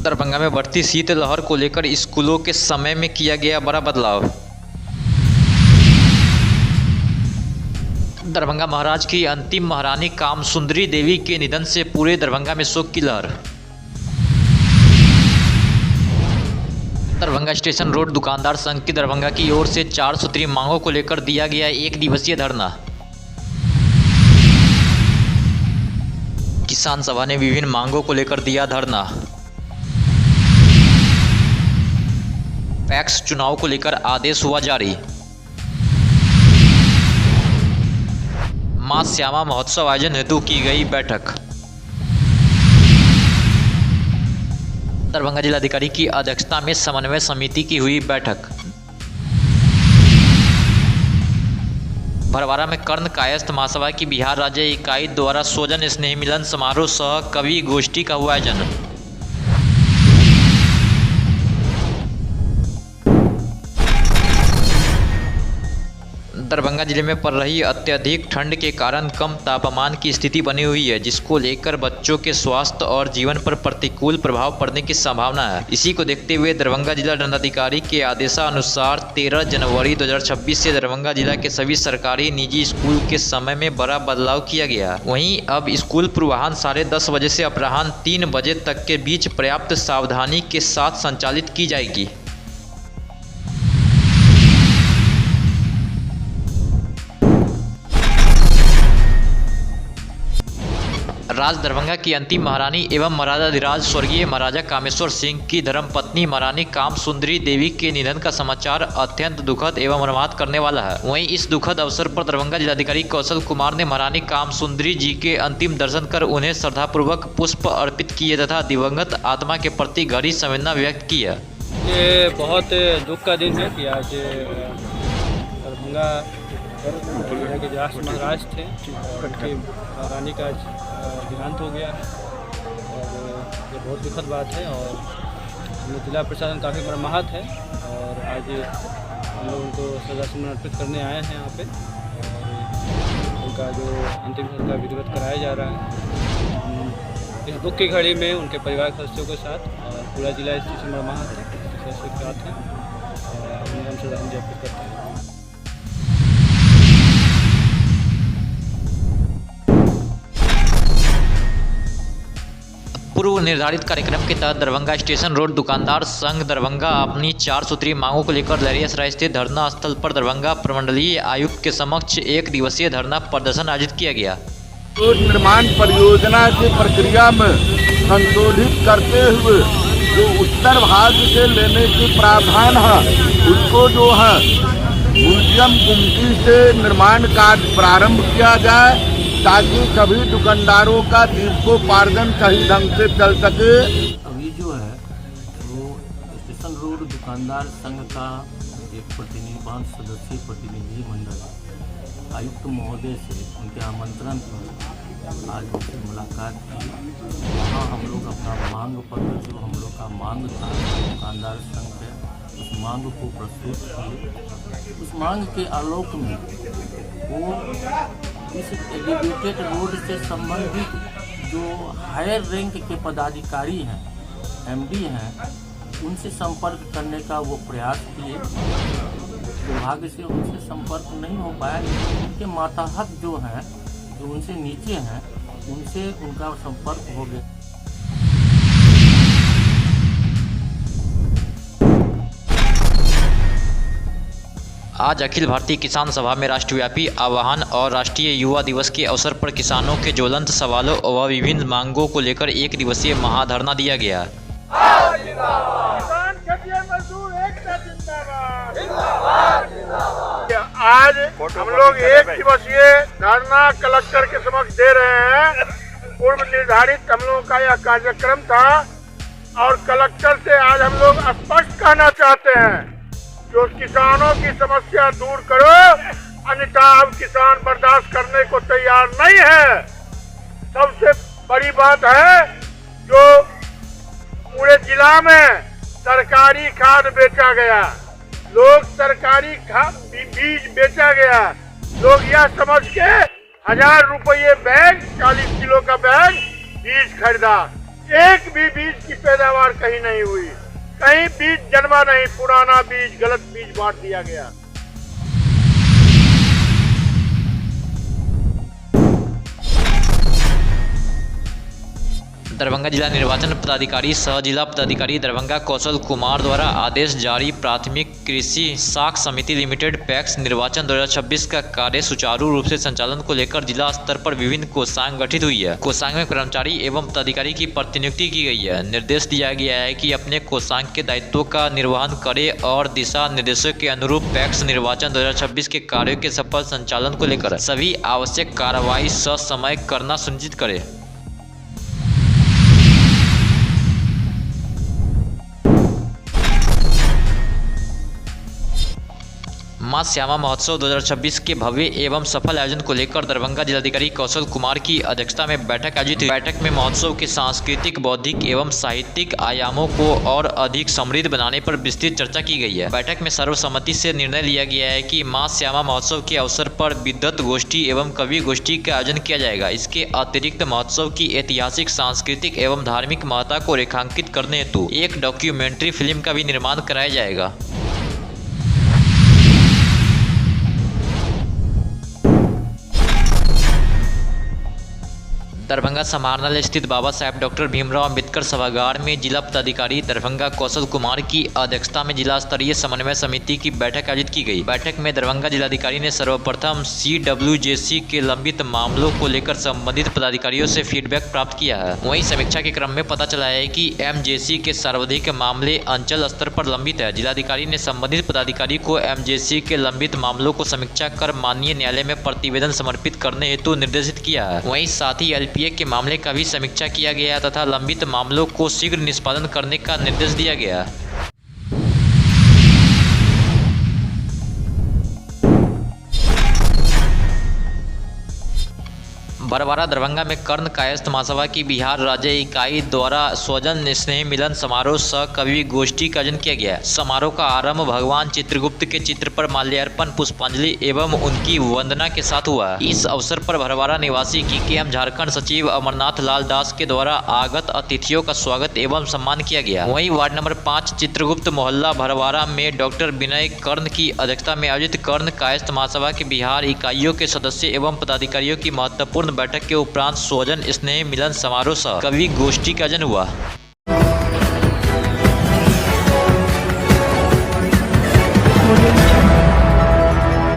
दरभंगा में बढ़ती शीतलहर को लेकर स्कूलों के समय में किया गया बड़ा बदलाव। दरभंगा महाराज की अंतिम महारानी कामसुंदरी देवी के निधन से पूरे दरभंगा में शोक की लहर। दरभंगा स्टेशन रोड दुकानदार संघ की दरभंगा की ओर से 4 सूत्री मांगों को लेकर दिया गया 1 दिवसीय धरना। किसान सभा ने विभिन्न मांगों को लेकर दिया धरना। पैक्स चुनाव को लेकर आदेश हुआ जारी। मां श्यामा महोत्सव आयोजन हेतु की गई बैठक। दरभंगा जिलाधिकारी की अध्यक्षता में समन्वय समिति की हुई बैठक। भरवारा में कर्ण कायस्थ महासभा की बिहार राज्य इकाई द्वारा सोजन स्नेह मिलन समारोह सह कवि गोष्ठी का हुआ आयोजन। दरभंगा जिले में पड़ रही अत्यधिक ठंड के कारण कम तापमान की स्थिति बनी हुई है, जिसको लेकर बच्चों के स्वास्थ्य और जीवन पर प्रतिकूल प्रभाव पड़ने की संभावना है। इसी को देखते हुए दरभंगा जिला दंडाधिकारी के आदेशानुसार 13 जनवरी 2026 से दरभंगा जिला के सभी सरकारी निजी स्कूल के समय में बड़ा बदलाव किया गया। वहीं अब स्कूल पूर्वाह्न 10:30 बजे से अपराह्न 3 बजे तक के बीच पर्याप्त सावधानी के साथ संचालित की जाएगी। राज दरभंगा की अंतिम महारानी एवं महाराजाधिराज स्वर्गीय महाराजा कामेश्वर सिंह की धर्मपत्नी महारानी कामसुंदरी देवी के निधन का समाचार अत्यंत दुखद एवं मर्माहत करने वाला है। वहीं इस दुखद अवसर पर दरभंगा जिलाधिकारी कौशल कुमार ने महारानी कामसुंदरी जी के अंतिम दर्शन कर उन्हें श्रद्धापूर्वक पुष्प अर्पित किए तथा दिवंगत आत्मा के प्रति गहरी संवेदना व्यक्त की है। ये बहुत दुख का दिन है कि आज दरभंगा के जो महाराज थे उनकी रानी का देहांत हो गया और ये बहुत दुखद बात है और हम लोग जिला प्रशासन काफ़ी मर्माहत है और आज हम लोग उनको श्रद्धासुमन अर्पित करने आए हैं यहाँ पे और उनका जो अंतिम संस्कार विधिवत कराया जा रहा है। इस दुख की घड़ी में उनके परिवार के सदस्यों के साथ और पूरा जिला इस चीज़ से मर्माहत है, सदस्यों के साथ हैं और उन्हें हम श्रद्धांजलि अर्पित करते हैं। पूर्व निर्धारित कार्यक्रम के तहत दरभंगा स्टेशन रोड दुकानदार संघ दरभंगा अपनी 4 सूत्री मांगों को लेकर लहरियासराय स्थित धरना स्थल पर दरभंगा प्रमंडलीय आयुक्त के समक्ष 1 दिवसीय धरना प्रदर्शन आयोजित किया गया। रोड निर्माण परियोजना की प्रक्रिया में संशोधित करते हुए जो उत्तर भाग से लेने के प्रावधान है उसको जो है म्यूजियम गुमटी से निर्माण कार्य प्रारंभ किया जाए ताकि सभी दुकानदारों का जीविकोपार्जन सही ढंग से चल सके। अभी जो है वो स्टेशन रोड दुकानदार संघ का एक प्रतिनिधि सदस्यीय प्रतिनिधि मंडल आयुक्त महोदय से उनके आमंत्रण पर आज उनसे मुलाकात की। वहाँ हम लोग अपना मांग पत्र जो हम लोग का मांग था दुकानदार संघ के उस मांग को प्रस्तुत किए। उस मांग के आलोक में वो इस एलिवेटेड रोड से संबंधित जो हायर रैंक के पदाधिकारी हैं एमडी हैं उनसे संपर्क करने का वो प्रयास किए। दुर्भाग्य से उनसे संपर्क नहीं हो पाया, लेकिन उनके मातहत जो हैं जो उनसे नीचे हैं उनसे उनका संपर्क हो गया। आज अखिल भारतीय किसान सभा में राष्ट्रव्यापी आह्वान और राष्ट्रीय युवा दिवस के अवसर पर किसानों के ज्वलंत सवालों व विभिन्न मांगों को लेकर 1 दिवसीय महाधरना दिया गया। आज हम लोग 1 दिवसीय धरना कलेक्टर के समक्ष दे रहे हैं। पूर्व निर्धारित हम लोगों का यह कार्यक्रम था और कलेक्टर से आज हम लोग स्पष्ट कहना चाहते हैं जो किसानों की समस्या दूर करो, अन्यथा अब किसान बर्दाश्त करने को तैयार नहीं है। सबसे बड़ी बात है जो पूरे जिला में सरकारी खाद बेचा गया, लोग सरकारी बीज बेचा गया, लोग यह समझ के 1000 रुपये बैग 40 किलो का बैग बीज खरीदा। एक भी बीज की पैदावार कहीं नहीं हुई, कहीं बीज जन्मा नहीं, पुराना बीज, गलत बीज बांट दिया गया। दरभंगा जिला निर्वाचन पदाधिकारी सह जिला पदाधिकारी दरभंगा कौशल कुमार द्वारा आदेश जारी। प्राथमिक कृषि साख समिति लिमिटेड पैक्स निर्वाचन 2026 का कार्य सुचारू रूप से संचालन को लेकर जिला स्तर पर विभिन्न कोषांग गठित हुई है। कोषांग में कर्मचारी एवं पदाधिकारी की प्रतिनियुक्ति की गई है। निर्देश दिया गया है कि अपने कोषांग के दायित्वों का निर्वहन करे और दिशा निर्देशों के अनुरूप पैक्स निर्वाचन 2026 के कार्यों के सफल संचालन को लेकर सभी आवश्यक कार्रवाई ससमय करना सुनिश्चित करे। मां श्यामा महोत्सव 2026 के भव्य एवं सफल आयोजन को लेकर दरभंगा जिलाधिकारी कौशल कुमार की अध्यक्षता में बैठक आयोजित हुई। बैठक में महोत्सव के सांस्कृतिक, बौद्धिक एवं साहित्यिक आयामों को और अधिक समृद्ध बनाने पर विस्तृत चर्चा की गई है। बैठक में सर्वसम्मति से निर्णय लिया गया है कि मां श्यामा महोत्सव के अवसर पर विद्वत गोष्ठी एवं कवि गोष्ठी का आयोजन किया जाएगा। इसके अतिरिक्त महोत्सव की ऐतिहासिक, सांस्कृतिक एवं धार्मिक महत्ता को रेखांकित करने हेतु एक डॉक्यूमेंट्री फिल्म का भी निर्माण कराया जाएगा। दरभंगा समाहरणालय स्थित बाबा साहेब डॉक्टर भीमराव अंबेडकर सभागार में जिला पदाधिकारी दरभंगा कौशल कुमार की अध्यक्षता में जिला स्तरीय समन्वय समिति की बैठक आयोजित की गई। बैठक में दरभंगा जिलाधिकारी ने सर्वप्रथम CWJC के लंबित मामलों को लेकर संबंधित पदाधिकारियों से फीडबैक प्राप्त किया है। वहीं समीक्षा के क्रम में पता चला है कि MJC के सर्वाधिक मामले अंचल स्तर पर लंबित है। जिलाधिकारी ने संबंधित पदाधिकारी को MJC के लंबित मामलों को समीक्षा कर माननीय न्यायालय में प्रतिवेदन समर्पित करने हेतु निर्देशित किया है। वहीं साथ ही LPA के मामले का भी समीक्षा किया गया तथा लंबित मामलों को शीघ्र निष्पादन करने का निर्देश दिया गया। बरवारा दरभंगा में कर्ण कायस्थ महासभा की बिहार राज्य इकाई द्वारा स्वजन स्नेह मिलन समारोह सह कवि गोष्ठी का आयोजन किया गया। समारोह का आरंभ भगवान चित्रगुप्त के चित्र पर माल्यार्पण, पुष्पांजलि एवं उनकी वंदना के साथ हुआ। इस अवसर पर भरवारा निवासी KKM झारखंड सचिव अमरनाथ लाल दास के द्वारा आगत अतिथियों का स्वागत एवं सम्मान किया गया। वहीं वार्ड नंबर 5 चित्रगुप्त मोहल्ला भरवारा में डॉक्टर विनय कर्ण की अध्यक्षता में आयोजित कर्ण कायस्थ महासभा की बिहार इकाइयों के सदस्य एवं पदाधिकारियों की महत्वपूर्ण बैठक के उपरांत स्वजन स्नेह मिलन समारोह सह कवि गोष्ठी का आयोजन हुआ।